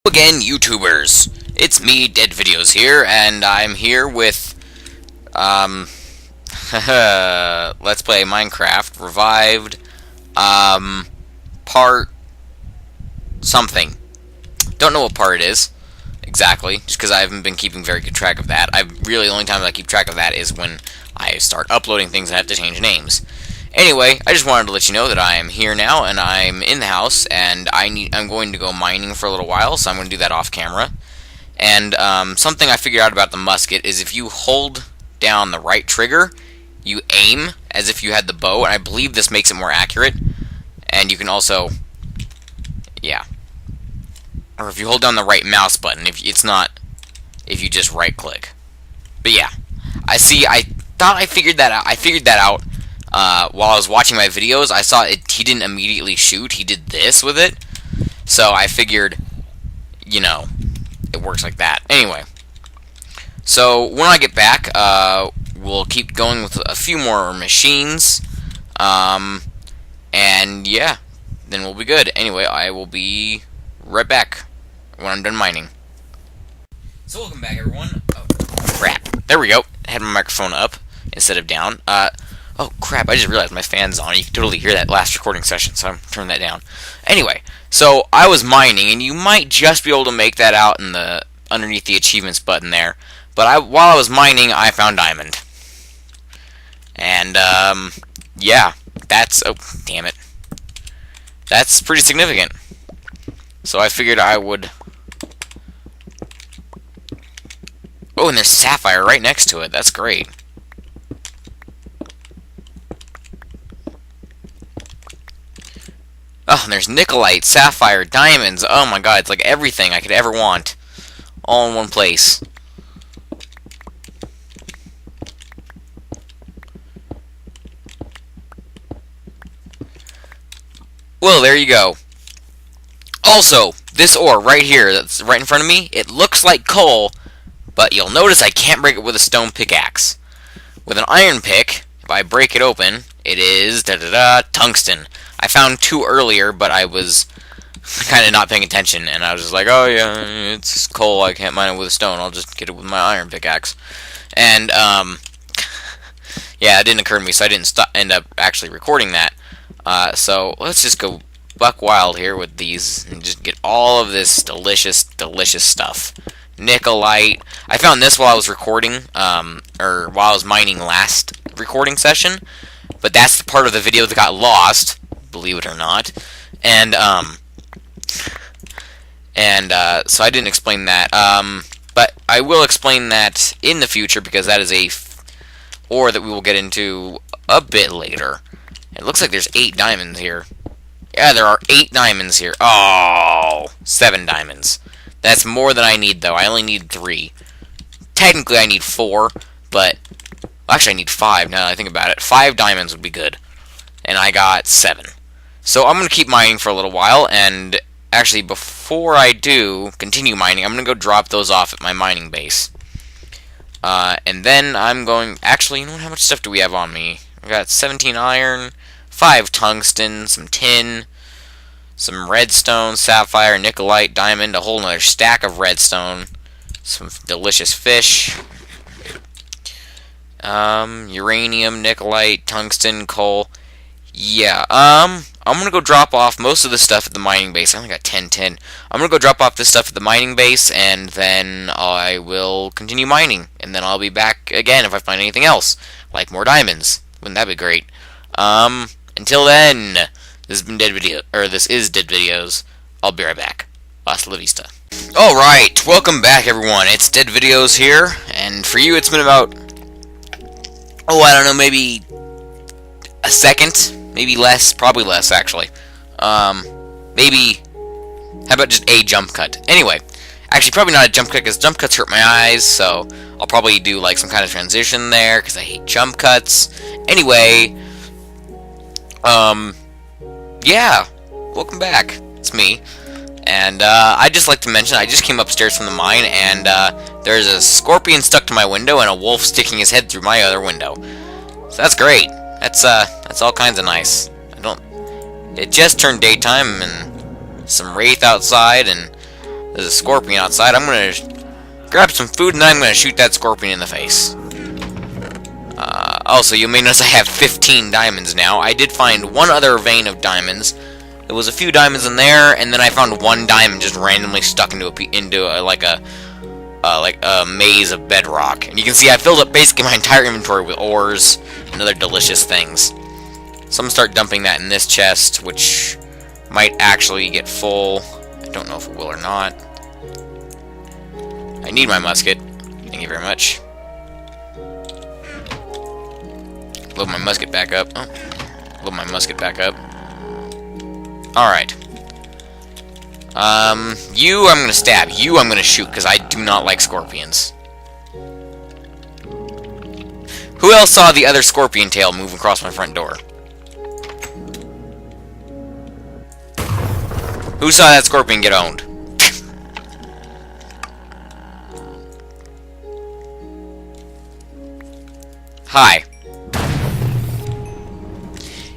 Again, YouTubers. It's me, Dead Videos here, and I'm here with, Let's Play Minecraft Revived, part something. Don't know what part it is, exactly, just because I haven't been keeping very good track of that. The only time I keep track of that is when I start uploading things and have to change names. Anyway, I just wanted to let you know that I am here now, and I'm in the house, and I'm going to go mining for a little while, so I'm going to do that off camera. And something I figured out about the musket is if you hold down the right trigger, you aim as if you had the bow, and I believe this makes it more accurate. And you can also, yeah, or if you hold down the right mouse button, if you just right click. But yeah, I thought I figured that out. While I was watching my videos. I saw he didn't immediately shoot, he did this with it. So I figured, it works like that. Anyway, so when I get back, we'll keep going with a few more machines. And yeah, then we'll be good. Anyway, I will be right back when I'm done mining. So welcome back, everyone. Oh, crap. There we go. I had my microphone up instead of down. Oh crap, I just realized my fan's on. You can totally hear that last recording session, so I'm turning that down. Anyway, so I was mining, and you might just be able to make that out in underneath the achievements button there. But while I was mining, I found diamond. And, yeah, oh, damn it. That's pretty significant. So I figured I would... Oh, and there's sapphire right next to it. That's great. Oh, and there's Nikolite, Sapphire, Diamonds. Oh my god, it's like everything I could ever want. All in one place. Well, there you go. Also, this ore right here, that's right in front of me, it looks like coal, but you'll notice I can't break it with a stone pickaxe. With an iron pick, if I break it open, it is tungsten. I found two earlier, but I was kind of not paying attention, and I was just like, oh yeah, it's coal, I can't mine it with a stone, I'll just get it with my iron pickaxe. And, yeah, it didn't occur to me, so I didn't end up actually recording that. So, let's just go buck wild here with these, and just get all of this delicious, delicious stuff. Nikolite. I found this while I was recording, or while I was mining last recording session, but that's the part of the video that got lost, believe it or not, and so I didn't explain that, but I will explain that in the future, because that is a ore that we will get into a bit later. It looks like there's 8 diamonds here. Yeah, there are 8 diamonds here. Oh, 7 diamonds. That's more than I need, though. I only need 3. Technically, I need 4, but... Actually, I need 5, now that I think about it. 5 diamonds would be good. And I got 7. So I'm going to keep mining for a little while, and actually, before I do continue mining, I'm going to go drop those off at my mining base. And then I'm going... Actually, you know what? How much stuff do we have on me? I've got 17 iron, 5 tungsten, some tin, some redstone, sapphire, nikolite, diamond, a whole nother stack of redstone, some delicious fish, uranium, nikolite, tungsten, coal. Yeah, I'm gonna go drop off most of the stuff at the mining base. I only got 10 tin. I'm gonna go drop off this stuff at the mining base, and then I will continue mining, and then I'll be back again if I find anything else, like more diamonds. Wouldn't that be great? Until then, this is Dead Videos. I'll be right back. Hasta la vista. Alright, welcome back, everyone. It's Dead Videos here, and for you it's been about, oh, I don't know, maybe a second? Maybe less, probably less, actually. Maybe, how about just a jump cut? Anyway, actually, probably not a jump cut, because jump cuts hurt my eyes, so I'll probably do, like, some kind of transition there, because I hate jump cuts. Anyway, yeah, welcome back. It's me. And, I'd just like to mention, I just came upstairs from the mine, and, there's a scorpion stuck to my window, and a wolf sticking his head through my other window. So that's great. That's all kinds of nice. It just turned daytime, and some wraith outside, and There's a scorpion outside. I'm gonna grab some food and then I'm gonna shoot that scorpion in the face. Also, you may notice I have 15 diamonds now. I did find one other vein of diamonds. There was a few diamonds in there, and then I found one diamond just randomly stuck into like a maze of bedrock. And you can see I filled up basically my entire inventory with ores and other delicious things. So I'm gonna start dumping that in this chest, which might actually get full. I don't know if it will or not. I need my musket. Thank you very much. Load my musket back up. Oh, load my musket back up. Alright. You I'm gonna stab. You I'm gonna shoot, because I do not like scorpions. Who else saw the other scorpion tail move across my front door? Who saw that scorpion get owned? Hi.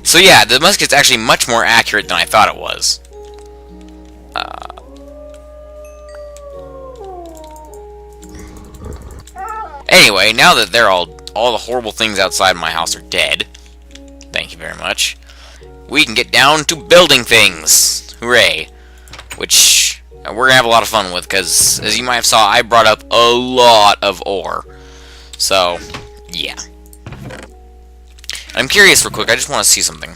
So yeah, the musket's actually much more accurate than I thought it was. Anyway, now that they're all the horrible things outside my house are dead, thank you very much, we can get down to building things. Hooray. Which we're going to have a lot of fun with, because, as you might have saw, I brought up a lot of ore. So, yeah. I'm curious real quick, I just want to see something.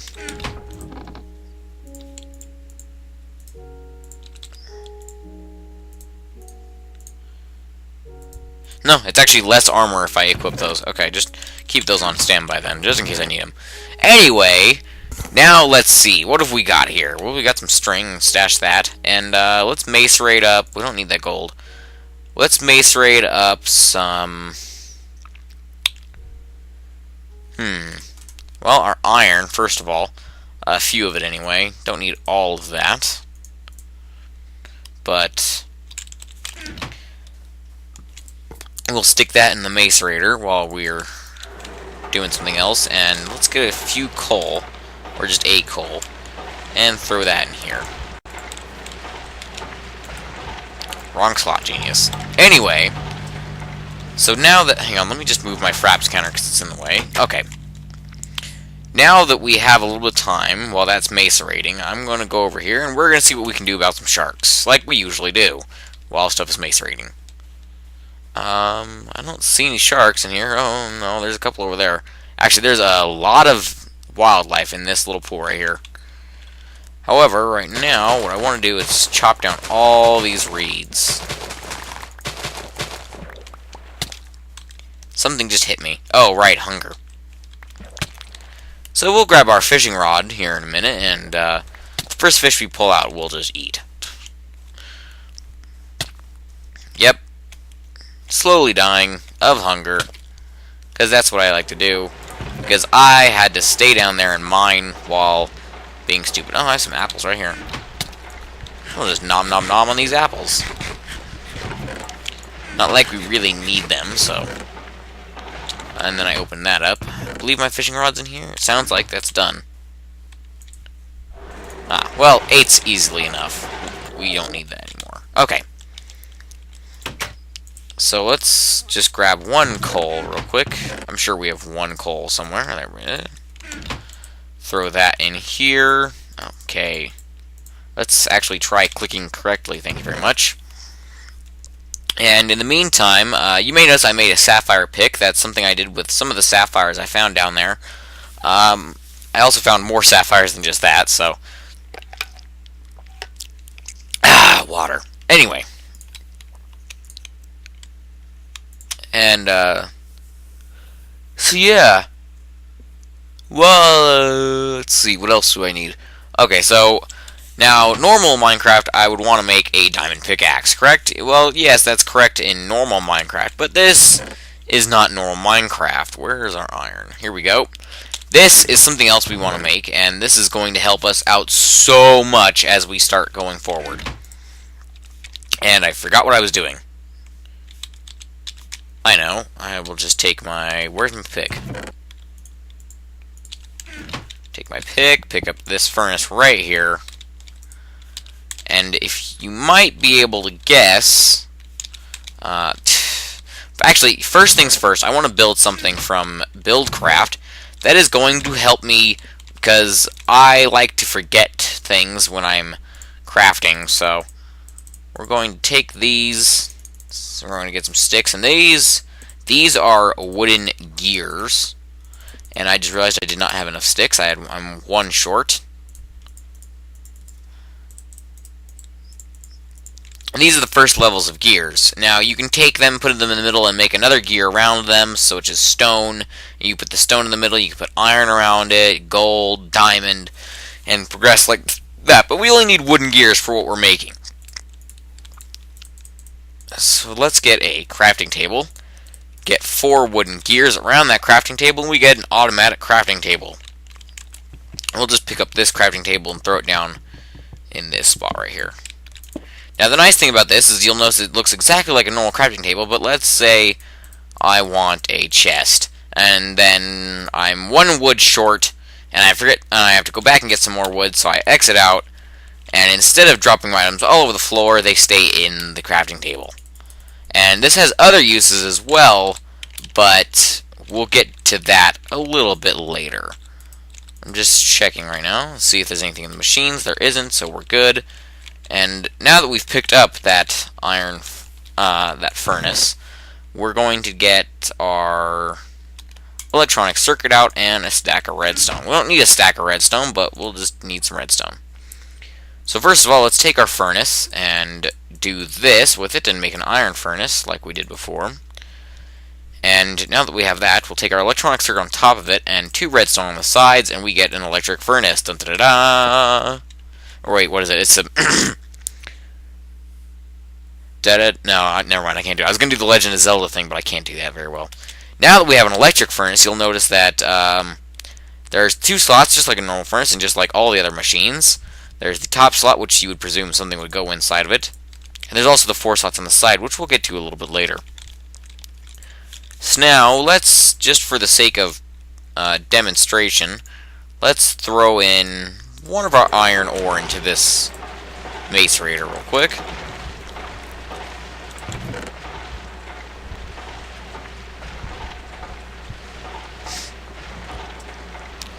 No, it's actually less armor if I equip those. Okay, just keep those on standby then, just in case I need them. Anyway, now let's see. What have we got here? Well, we got some string. Stash that. And let's macerate up. We don't need that gold. Let's macerate up some... Well, our iron, first of all. A few of it anyway. Don't need all of that. But... we'll stick that in the macerator while we're doing something else. And let's get a few coal. Or just a coal. And throw that in here. Wrong slot, genius. Anyway. So now that... hang on, let me just move my fraps counter because it's in the way. Okay. Now that we have a little bit of time while that's macerating, I'm going to go over here and we're going to see what we can do about some sharks. Like we usually do. While stuff is macerating. I don't see any sharks in here. Oh, no, there's a couple over there. Actually, there's a lot of wildlife in this little pool right here. However, right now, what I want to do is chop down all these reeds. Something just hit me. Oh, right, hunger. So we'll grab our fishing rod here in a minute, and the first fish we pull out, we'll just eat. Yep. Slowly dying of hunger, because that's what I like to do, because I had to stay down there and mine while being stupid. Oh, I have some apples right here. I'll just nom nom nom on these apples. Not like we really need them, so... and then I open that up. I believe my fishing rod's in here. It sounds like that's done. Ah, well, 8's easily enough. We don't need that anymore. Okay. So let's just grab one coal real quick. I'm sure we have one coal somewhere. There. Throw that in here. Okay. Let's actually try clicking correctly. Thank you very much. And in the meantime, you may notice I made a sapphire pick. That's something I did with some of the sapphires I found down there. I also found more sapphires than just that, so... water. Anyway. And, so yeah. Well, let's see, what else do I need? Okay, so... now, normal Minecraft, I would want to make a diamond pickaxe, correct? Well, yes, that's correct in normal Minecraft, but this is not normal Minecraft. Where is our iron? Here we go. This is something else we want to make, and this is going to help us out so much as we start going forward. And I forgot what I was doing. I know. I will just take my... where's my pick? Take my pick, pick up this furnace right here. And if you might be able to guess. Actually, first things first, I want to build something from Buildcraft that is going to help me, because I like to forget things when I'm crafting. So we're going to take these. So we're going to get some sticks, and these are wooden gears. And I just realized I did not have enough sticks. I'm one short. And these are the first levels of gears. Now, you can take them, put them in the middle, and make another gear around them, so it's just stone. You put the stone in the middle, you can put iron around it, gold, diamond, and progress like that. But we only need wooden gears for what we're making. So let's get a crafting table. Get 4 wooden gears around that crafting table, and we get an automatic crafting table. We'll just pick up this crafting table and throw it down in this spot right here. Now, the nice thing about this is you'll notice it looks exactly like a normal crafting table, but let's say I want a chest, and then I'm 1 wood short, and I forget, I have to go back and get some more wood, so I exit out, and instead of dropping my items all over the floor, they stay in the crafting table. And this has other uses as well, but we'll get to that a little bit later. I'm just checking right now, see if there's anything in the machines. There isn't, so we're good. And now that we've picked up that iron, that furnace, we're going to get our electronic circuit out and a stack of redstone. We don't need a stack of redstone, but we'll just need some redstone. So first of all, let's take our furnace and do this with it and make an iron furnace like we did before. And now that we have that, we'll take our electronic circuit on top of it and 2 redstone on the sides, and we get an electric furnace. Dun, da, da, da. Or wait, what is it? It's a... No, never mind, I can't do it. I was going to do the Legend of Zelda thing, but I can't do that very well. Now that we have an electric furnace, you'll notice that there's 2 slots, just like a normal furnace, and just like all the other machines. There's the top slot, which you would presume something would go inside of it. And there's also the 4 slots on the side, which we'll get to a little bit later. So now, let's, just for the sake of demonstration, let's throw in one of our iron ore into this macerator real quick.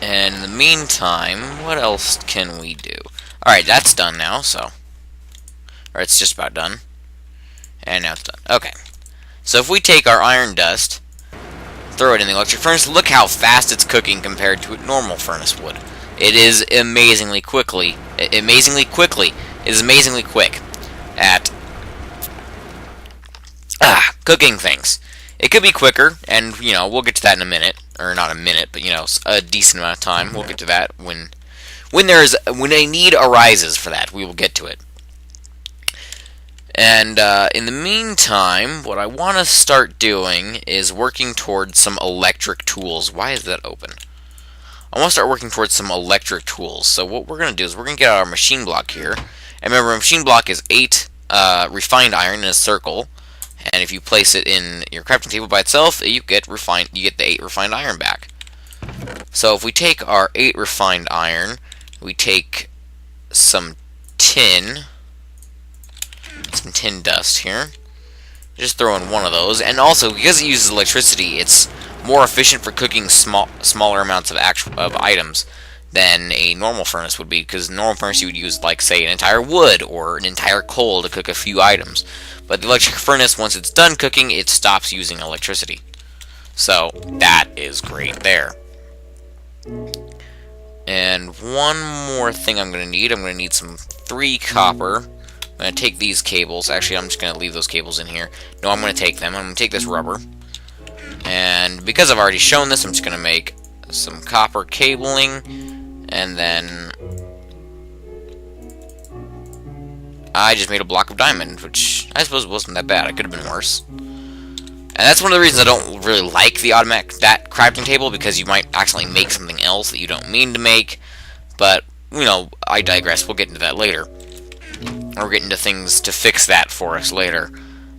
And in the meantime, what else can we do? Alright, that's done now, so... Or it's just about done. And now it's done. Okay. So if we take our iron dust, throw it in the electric furnace, look how fast it's cooking compared to a normal furnace would. It is amazingly quick at cooking things. It could be quicker, and, you know, we'll get to that in a minute. Or not a minute, but, you know, a decent amount of time. We'll get to that when a need arises for that. We will get to it. And in the meantime, what I want to start doing is working towards some electric tools. Why is that open? I want to start working towards some electric tools. So what we're going to do is we're going to get out our machine block here. And remember, a machine block is 8 refined iron in a circle. And if you place it in your crafting table by itself, you get the 8 refined iron back. So if we take our 8 refined iron, we take some tin dust here. Just throw in one of those, and also because it uses electricity, it's more efficient for cooking smaller amounts of items than a normal furnace would be, because normal furnace you would use, like, say, an entire wood or an entire coal to cook a few items. But the electric furnace, once it's done cooking, it stops using electricity. So, that is great there. And one more thing I'm going to need some 3 copper. I'm going to take these cables. Actually, I'm just going to leave those cables in here. No, I'm going to take them. I'm going to take this rubber. And because I've already shown this, I'm just going to make some copper cabling. And then I just made a block of diamond, which I suppose wasn't that bad. It could have been worse. And that's one of the reasons I don't really like the that crafting table, because you might accidentally make something else that you don't mean to make. But, you know, I digress. We'll get into that later. We'll get into things to fix that for us later.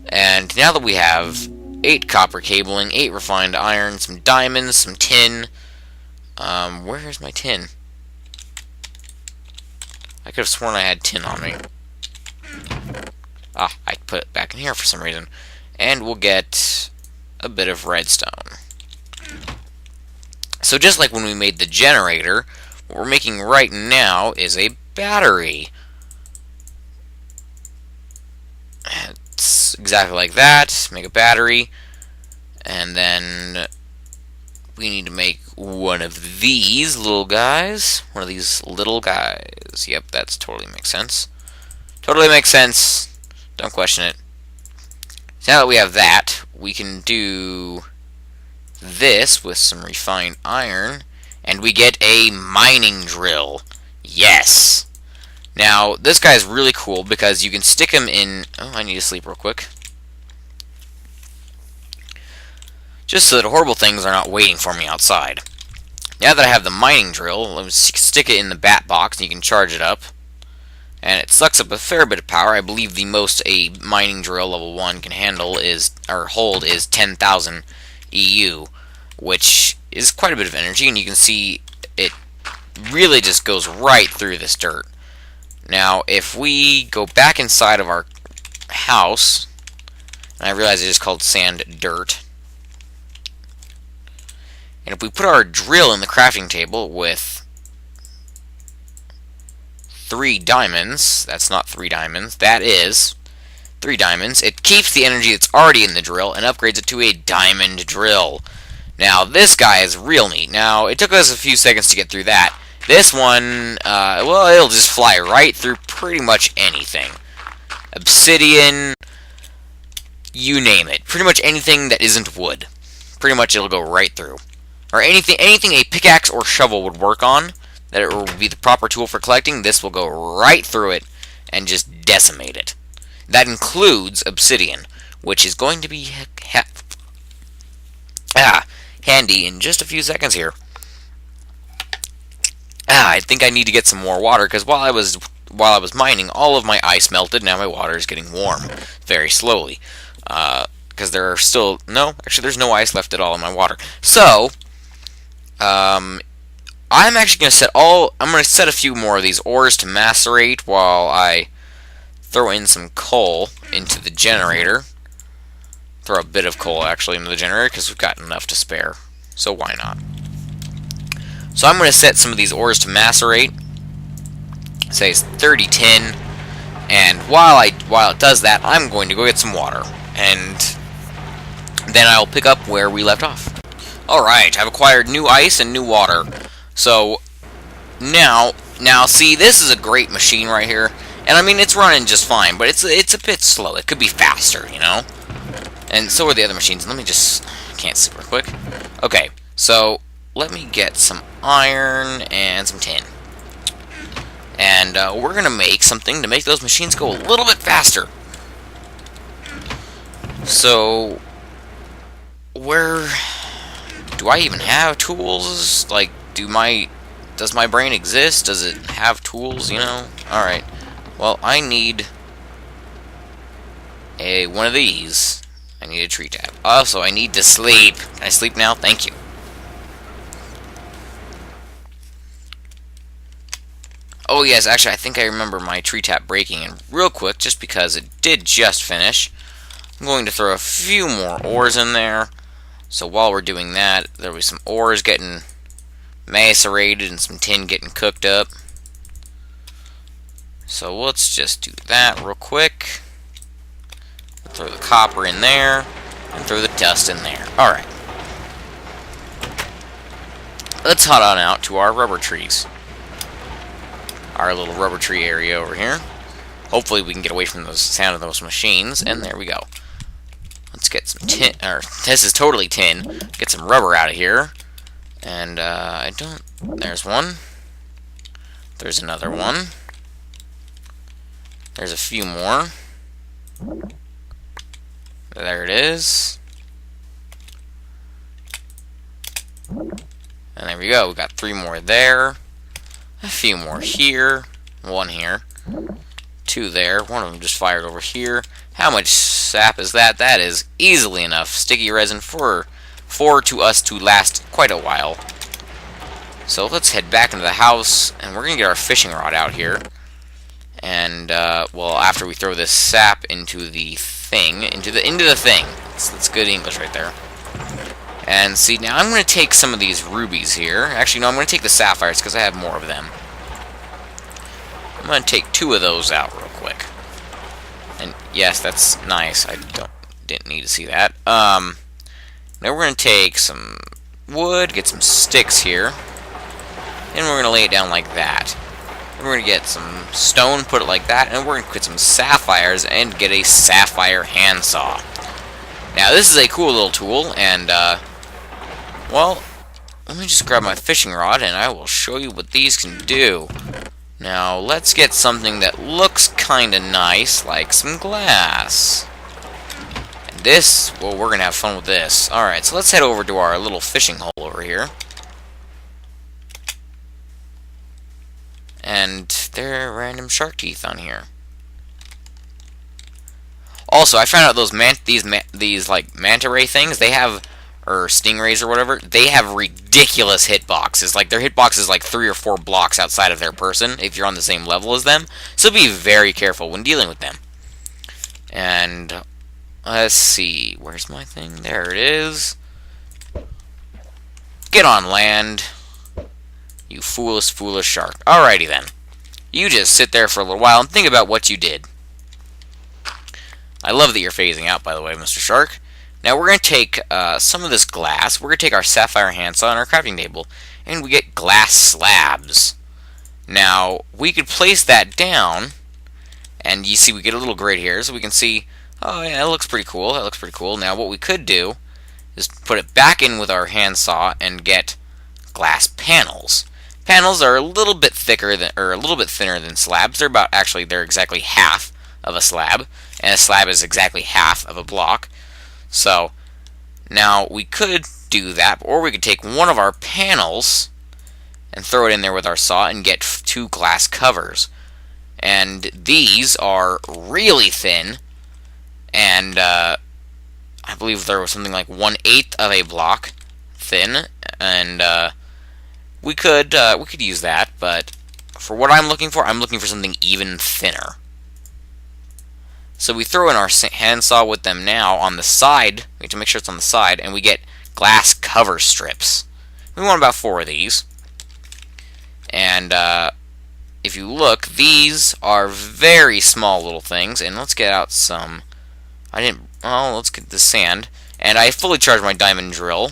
And now that we have 8 copper cabling, 8 refined iron, some diamonds, some tin. Where's my tin? I could have sworn I had tin on me. Ah, I put it back in here for some reason. And we'll get a bit of redstone. So just like when we made the generator, what we're making right now is a battery. It's exactly like that. Make a battery. And then we need to make one of these little guys. One of these little guys. Yep, that's totally makes sense. Totally makes sense. Don't question it. So now that we have that, we can do this with some refined iron, and we get a mining drill. Yes! Now, this guy is really cool because you can stick him in... Oh, I need to sleep real quick. Just so that horrible things are not waiting for me outside. Now that I have the mining drill, let me stick it in the bat box and you can charge it up. And it sucks up a fair bit of power. I believe the most a mining drill level 1 can handle is, or hold, is 10,000 EU, which is quite a bit of energy, and you can see it really just goes right through this dirt. Now, if we go back inside of our house, and I realize it is called sand dirt, and if we put our drill in the crafting table with 3 diamonds, that's not 3 diamonds, that is 3 diamonds, it keeps the energy that's already in the drill and upgrades it to a diamond drill. Now, this guy is real neat. Now, it took us a few seconds to get through that. This one, well, it'll just fly right through pretty much anything. Obsidian, you name it. Pretty much anything that isn't wood. Pretty much it'll go right through. Or anything a pickaxe or shovel would work on, that it will be the proper tool for collecting, this will go right through it and just decimate it. That includes obsidian, which is going to be handy in just a few seconds here. I think I need to get some more water, because while I was mining, all of my ice melted. Now my water is getting warm very slowly, because there are still there's no ice left at all in my water. So I'm actually going to set a few more of these ores to macerate while I throw in some coal into the generator. Throw a bit of coal actually into the generator because we've got enough to spare. So why not? So I'm going to set some of these ores to macerate. Say it's 30 tin, and while it does that, I'm going to go get some water, and then I'll pick up where we left off. Alright, I've acquired new ice and new water. So now see, this is a great machine right here, and I mean it's running just fine, but it's a bit slow. It could be faster, you know. And so are the other machines. Let me just can't see real quick. Okay, so let me get some iron and some tin, and we're gonna make something to make those machines go a little bit faster. So where do I even have tools? Like, does my brain exist? Does it have tools, you know? Alright. Well, I need one of these. I need a tree tap. Also, I need to sleep. Can I sleep now? Thank you. Oh yes, actually I think I remember my tree tap breaking, and real quick, just because it did just finish, I'm going to throw a few more ores in there. So while we're doing that, there'll be some ores getting macerated and some tin getting cooked up. So let's just do that real quick. Throw the copper in there, and throw the dust in there. Alright. Let's head on out to our rubber trees. Our little rubber tree area over here. Hopefully we can get away from the sound of those machines, and there we go. Let's get some tin, or this is totally tin. Get some rubber out of here. And there's one. There's another one. There's a few more. There it is. And there we go. We got 3 more there. A few more here. 1 here. 2 there. One of them just fired over here. How much sap is that? That is easily enough sticky resin for us to last quite a while. So let's head back into the house, and we're going to get our fishing rod out here. And well, after we throw this sap into the thing, into the thing. That's good English right there. And see, now I'm going to take some of these rubies here. Actually, no, I'm going to take the sapphires because I have more of them. I'm going to take 2 of those out real quick. And yes, that's nice. I didn't need to see that. Now we're going to take some wood, get some sticks here, and we're going to lay it down like that. Then we're going to get some stone, put it like that, and we're going to get some sapphires and get a sapphire handsaw. Now this is a cool little tool, and well, let me just grab my fishing rod and I will show you what these can do. Now let's get something that looks kinda nice, like some glass. And this, well, we're gonna have fun with this. Alright, so let's head over to our little fishing hole over here. And there are random shark teeth on here. Also, I found out these like manta ray things, they have, or stingrays or whatever, they have ridiculous hitboxes. Like, their hitbox is like 3 or 4 blocks outside of their person if you're on the same level as them. So be very careful when dealing with them. And let's see, where's my thing? There it is. Get on land, you foolish shark. Alrighty then. You just sit there for a little while and think about what you did. I love that you're phasing out, by the way, Mr. Shark. Now we're going to take some of this glass. We're going to take our sapphire handsaw and our crafting table, and we get glass slabs. Now, we could place that down, and you see we get a little grid here, so we can see, oh yeah, that looks pretty cool. That looks pretty cool. Now, what we could do is put it back in with our handsaw and get glass panels. Panels are a little bit thicker than, or a little bit thinner than slabs. They're exactly half of a slab, and a slab is exactly half of a block. So, now we could do that, or we could take one of our panels and throw it in there with our saw and get 2 glass covers. And these are really thin, and I believe there was something like 1/8 of a block thin, and we could use that, but for what I'm looking for something even thinner. So we throw in our handsaw with them now on the side. We have to make sure it's on the side, and we get glass cover strips. We want about 4 of these. And if you look, these are very small little things. And let's get out some. Let's get the sand. And I fully charged my diamond drill.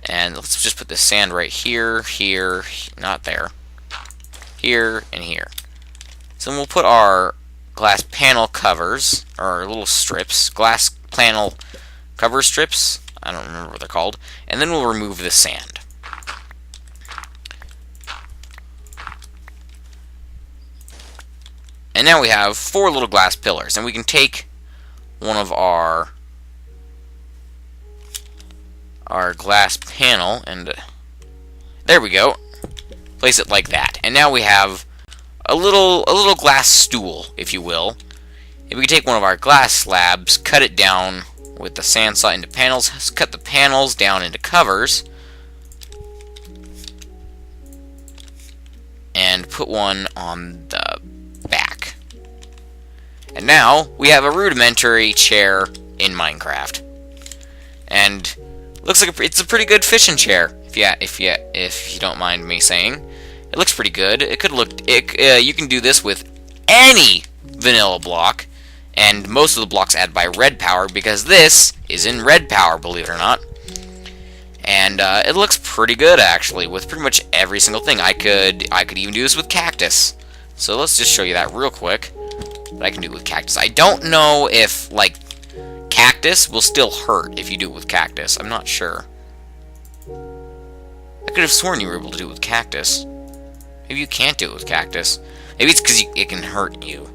And let's just put the sand right here, not there, here, and here. So we'll put our glass panel covers, or little strips, glass panel cover strips, I don't remember what they're called, and then we'll remove the sand. And now we have 4 little glass pillars, and we can take one of our glass panel, and there we go, place it like that, and now we have a little glass stool, if you will. If we could take one of our glass slabs, cut it down with the sand saw into panels, cut the panels down into covers, and put one on the back. And now we have a rudimentary chair in Minecraft, and looks like it's a pretty good fishing chair, if you don't mind me saying. It looks pretty good. It could look. You can do this with any vanilla block, and most of the blocks add by red power because this is in red power, believe it or not. And it looks pretty good actually with pretty much every single thing. I could even do this with cactus. So let's just show you that real quick. What I can do with cactus. I don't know if like cactus will still hurt if you do it with cactus. I'm not sure. I could have sworn you were able to do it with cactus. Maybe you can't do it with cactus. Maybe it's because it can hurt you.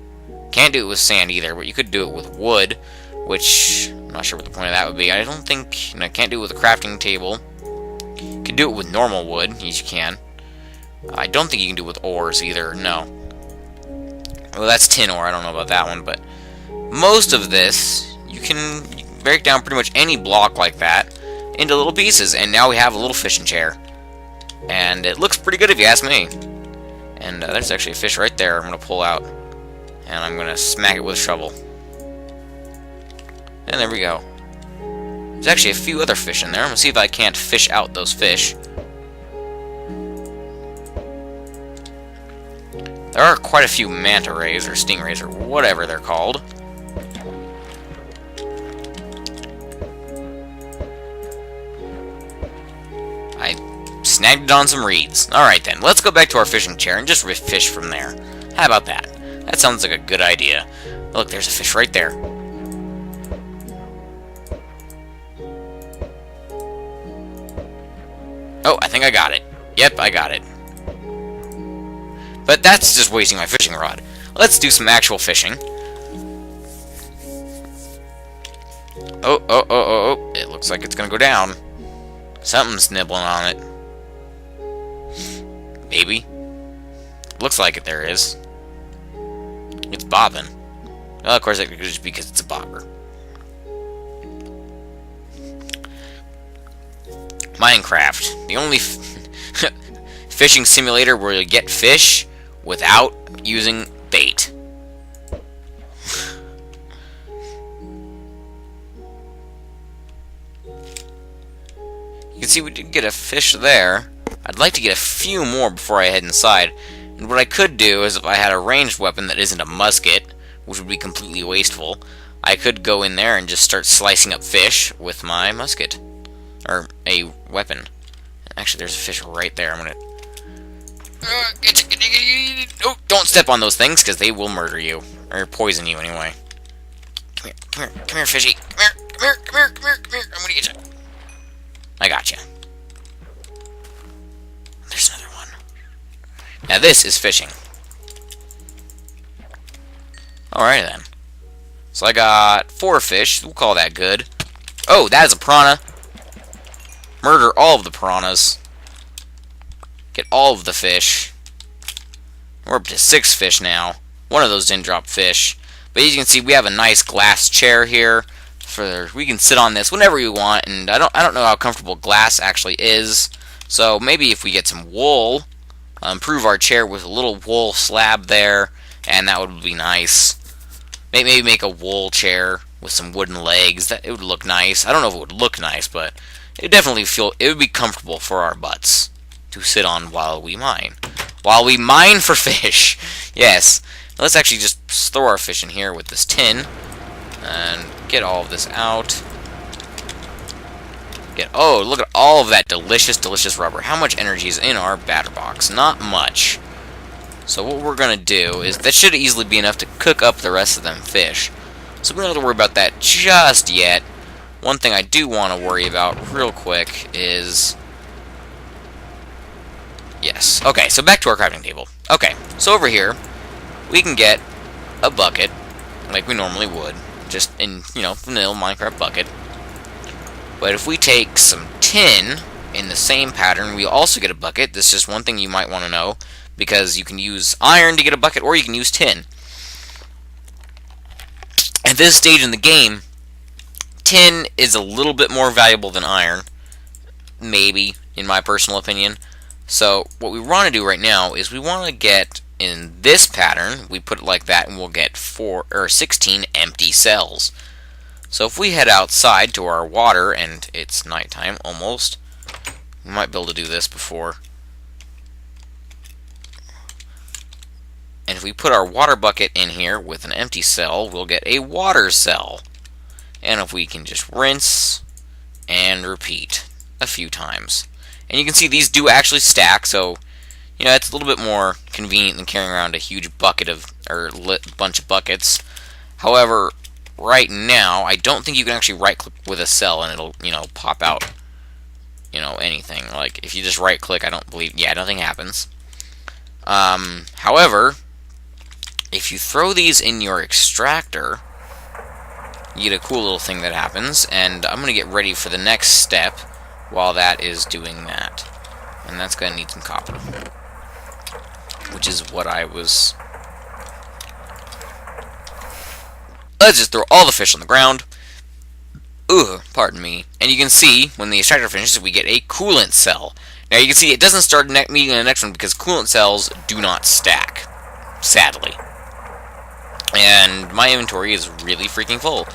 Can't do it with sand either, but you could do it with wood, which I'm not sure what the point of that would be. I don't think, can't do it with a crafting table. You can do it with normal wood, yes you can. I don't think you can do it with ores either, no. Well, that's tin ore, I don't know about that one, but most of this, you can break down pretty much any block like that into little pieces, and now we have a little fishing chair. And it looks pretty good if you ask me. And there's actually a fish right there I'm going to pull out. And I'm gonna smack it with a shovel. And there we go. There's actually a few other fish in there. I'm gonna see if I can't fish out those fish. There are quite a few manta rays, or stingrays, or whatever they're called. I snagged it on some reeds. Alright then, let's go back to our fishing chair and just fish from there. How about that? That sounds like a good idea. Look, there's a fish right there. Oh, I think I got it. Yep, I got it. But that's just wasting my fishing rod. Let's do some actual fishing. Oh. It looks like it's gonna go down. Something's nibbling on it. Maybe. Looks like it there is. It's bobbing. Well, of course, it could just be because it's a bobber. Minecraft. The only fishing simulator where you get fish without using bait. You can see we did get a fish there. I'd like to get a few more before I head inside. And what I could do is if I had a ranged weapon that isn't a musket, which would be completely wasteful, I could go in there and just start slicing up fish with my musket. Or a weapon. Actually, there's a fish right there. I'm gonna... Oh, don't step on those things, because they will murder you. Or poison you, anyway. Come here, fishy. Come here. I'm gonna get you. I got you. There's another one. Now this is fishing. Alright then. So I got 4 fish. We'll call that good. Oh, that is a piranha. Murder all of the piranhas. Get all of the fish. We're up to 6 fish now. One of those didn't drop fish. But as you can see, we have a nice glass chair here. We can sit on this whenever we want, and I don't know how comfortable glass actually is. So maybe if we get some wool, improve our chair with a little wool slab there, and that would be nice. Maybe make a wool chair with some wooden legs. It would look nice. I don't know if it would look nice, but it would definitely it would be comfortable for our butts to sit on while we mine. While we mine for fish. Yes. Let's actually just throw our fish in here with this tin and get all of this out. Oh, look at all of that delicious rubber. How much energy is in our batter box? Not much. So what we're gonna do is that should easily be enough to cook up the rest of them fish. So we don't have to worry about that just yet. One thing I do want to worry about real quick is... Yes. Okay, so back to our crafting table. Okay, so over here, we can get a bucket, like we normally would. Just in, vanilla Minecraft bucket. But if we take some tin in the same pattern, we also get a bucket. This is just one thing you might want to know, because you can use iron to get a bucket, or you can use tin. At this stage in the game, tin is a little bit more valuable than iron. Maybe, in my personal opinion. So, what we want to do right now is we want to get, in this pattern, we put it like that, and we'll get 16 empty cells. So if we head outside to our water, and it's nighttime almost, we might be able to do this before. And if we put our water bucket in here with an empty cell, we'll get a water cell. And if we can just rinse and repeat a few times. And you can see these do actually stack, so it's a little bit more convenient than carrying around a huge bucket or bunch of buckets. However, right now, I don't think you can actually right-click with a cell and it'll, pop out, anything. Like, if you just right-click, I don't think it happens. However, if you throw these in your extractor, you get a cool little thing that happens, and I'm going to get ready for the next step while that is doing that. And that's going to need some copper, which is what I was... Let's just throw all the fish on the ground. Ugh, pardon me. And you can see, when the extractor finishes, we get a coolant cell. Now you can see it doesn't start immediately in the next one because coolant cells do not stack. Sadly. and my inventory is really freaking full.